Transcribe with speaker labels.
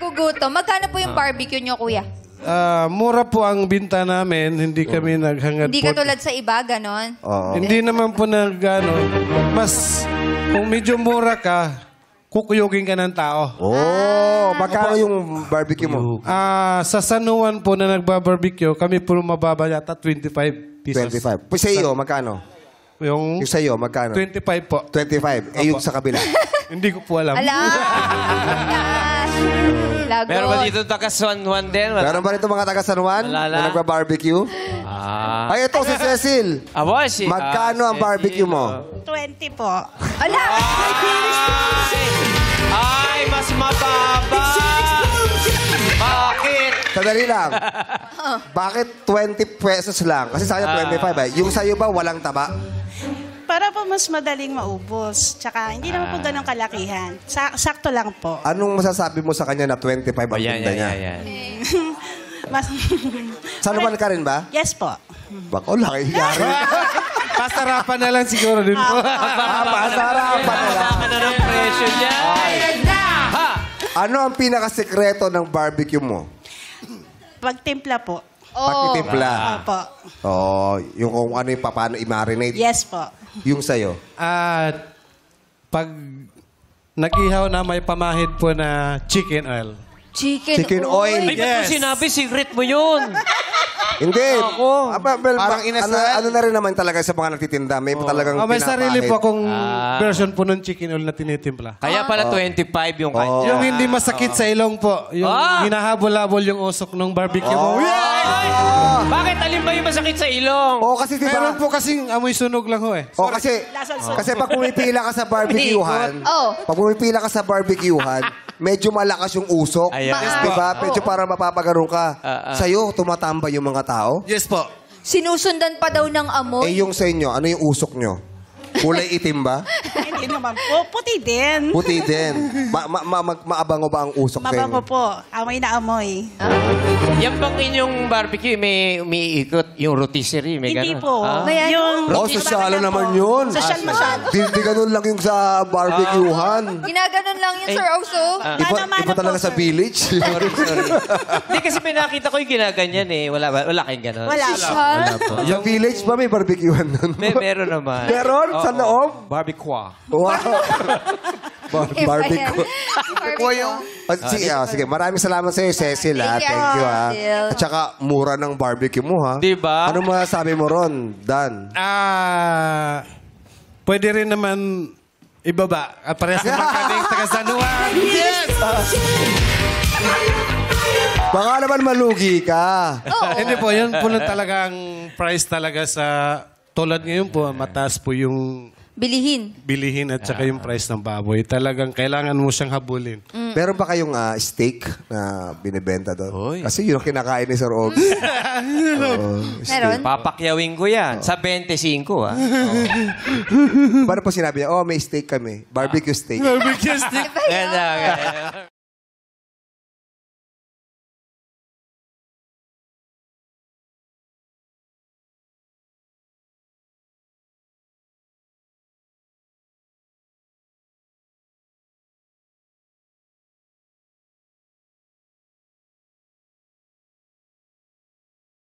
Speaker 1: nagugutom. Magkano po yung barbecue nyo, kuya?
Speaker 2: Mura po ang binta namin. Hindi kami naghangad
Speaker 1: Hindi
Speaker 2: po.
Speaker 1: katulad sa iba, ganon?
Speaker 2: Hindi naman po mas kung medyo mura ka, kukuyugin ka ng tao.
Speaker 3: Magkano yung barbecue mo?
Speaker 2: Sa San Juan po na nagbabarbecue, kami po mababa yata 25 pesos.
Speaker 3: 25. Sa iyo, magkano?
Speaker 2: Yung
Speaker 3: Yung sa iyo, magkano?
Speaker 2: 25 po.
Speaker 3: 25. Yung sa kabila.
Speaker 2: Hindi ko po alam.
Speaker 1: Ala! Lagot.
Speaker 4: Meron ba dito taga San Juan din?
Speaker 3: Meron ba rito mga taga San Juan
Speaker 4: Wala
Speaker 3: na nagbabarbecue? Ay, ito si Cecil. Magkano ang barbecue mo?
Speaker 5: 20 po.
Speaker 1: Ala!
Speaker 4: Ay, mas mababa! Bakit?
Speaker 3: Sadali lang. Bakit 20 pesos lang? Kasi sa kanya 25 eh. Yung sa'yo ba walang taba?
Speaker 5: Para po mas madaling maubos. Tsaka hindi naman po ganun kalakihan. Sakto lang po.
Speaker 3: Anong masasabi mo sa kanya na 25 ang tinda niya?
Speaker 5: Mas...
Speaker 3: San Juan ka rin ba?
Speaker 5: Yes po.
Speaker 3: Bako, laki yari.
Speaker 2: Pasarapan na lang siguro din po.
Speaker 3: Pasarapan na lang.
Speaker 4: Ano ng presyo niya?
Speaker 3: Ano ang pinakasekreto ng barbecue mo?
Speaker 5: Pagtimpla po.
Speaker 3: Pagtitimpla.
Speaker 5: Opo.
Speaker 3: Yung kung ano yung paano i-marinate.
Speaker 5: Yes po.
Speaker 3: Yung sa'yo.
Speaker 2: Pag nag-ihaw na may pamahid po na chicken oil.
Speaker 3: Chicken oil.
Speaker 4: Ay, ba't mo sinabi? Secret mo yun.
Speaker 3: Hindi.
Speaker 6: Parang inasal.
Speaker 3: Ano na rin naman talaga sa mga nagtitinda. May talagang
Speaker 2: May sarili po akong
Speaker 4: Ah.
Speaker 2: version po ng chicken oil na tinitimpla.
Speaker 4: Kaya pala 25 yung kanya.
Speaker 2: Yung hindi masakit sa ilong po. Yung hinahabol-habol yung usok ng barbecue mo.
Speaker 4: Bakit? Alin ba yung masakit sa ilong?
Speaker 3: Kasi diba?
Speaker 2: Meron po kasing amoy sunog lang ho eh.
Speaker 3: Kasi pag pumipila ka sa barbecuehan, medyo malakas yung usok. Diba? Medyo para mapapagaroon ka. Sa'yo, tumatamba yung mga tao?
Speaker 2: Yes po.
Speaker 1: Sinusundan pa daw ng amoy.
Speaker 3: Yung sa inyo, ano yung usok nyo? Kulay itim ba?
Speaker 5: Hindi naman po. Puti din.
Speaker 3: Puti din. Maabango ba ang usok sa
Speaker 5: Mabango
Speaker 3: inyo?
Speaker 5: po. Amoy na amoy.
Speaker 4: Yan bang inyong barbecue, may umiikot yung rotisserie? May
Speaker 5: Hindi
Speaker 4: gano'n?
Speaker 5: po.
Speaker 1: May ano?
Speaker 3: Sosyalo naman yun.
Speaker 5: Sosyal masyado.
Speaker 3: Hindi ganun lang yung sa barbecuehan.
Speaker 1: Ginaganon lang yun, Sir Oso.
Speaker 3: Iba talaga sa village.
Speaker 4: Hindi kasi may nakita ko yung ginaganyan eh. Wala kayong gano'n.
Speaker 5: Wala po.
Speaker 3: Yung village ba may barbecuehan nun?
Speaker 4: Meron naman.
Speaker 3: Meron? Sa loob?
Speaker 4: Barbecue.
Speaker 3: Wow. Barbecue.
Speaker 1: Barbecue.
Speaker 3: Sige, maraming salamat sa iyo, Cecil.
Speaker 1: Thank you,
Speaker 3: Thank you.
Speaker 1: Cecil.
Speaker 3: At saka, mura ng barbecue mo, ha?
Speaker 4: Diba?
Speaker 3: Ano masasabi mo ron, Dan?
Speaker 2: Pwede rin naman ibaba. Parehas naman kaming taga San Juan. Yes!
Speaker 3: Baka naman malugi ka.
Speaker 2: Hindi po, yun po na talagang price talaga sa... Tulad ngayon po, mataas po yung bilihin at saka yung price ng baboy. Talagang kailangan mo siyang habulin.
Speaker 3: Meron ba kayong steak na binibenta doon?
Speaker 4: Oy.
Speaker 3: Kasi yun ang kinakain ni Sir Og.
Speaker 1: Meron?
Speaker 4: Papakyawin ko yan. Sa 25, ha?
Speaker 3: Paano po sinabi niya? May steak kami. Barbecue steak.
Speaker 2: Barbecue stick.
Speaker 4: Ganda.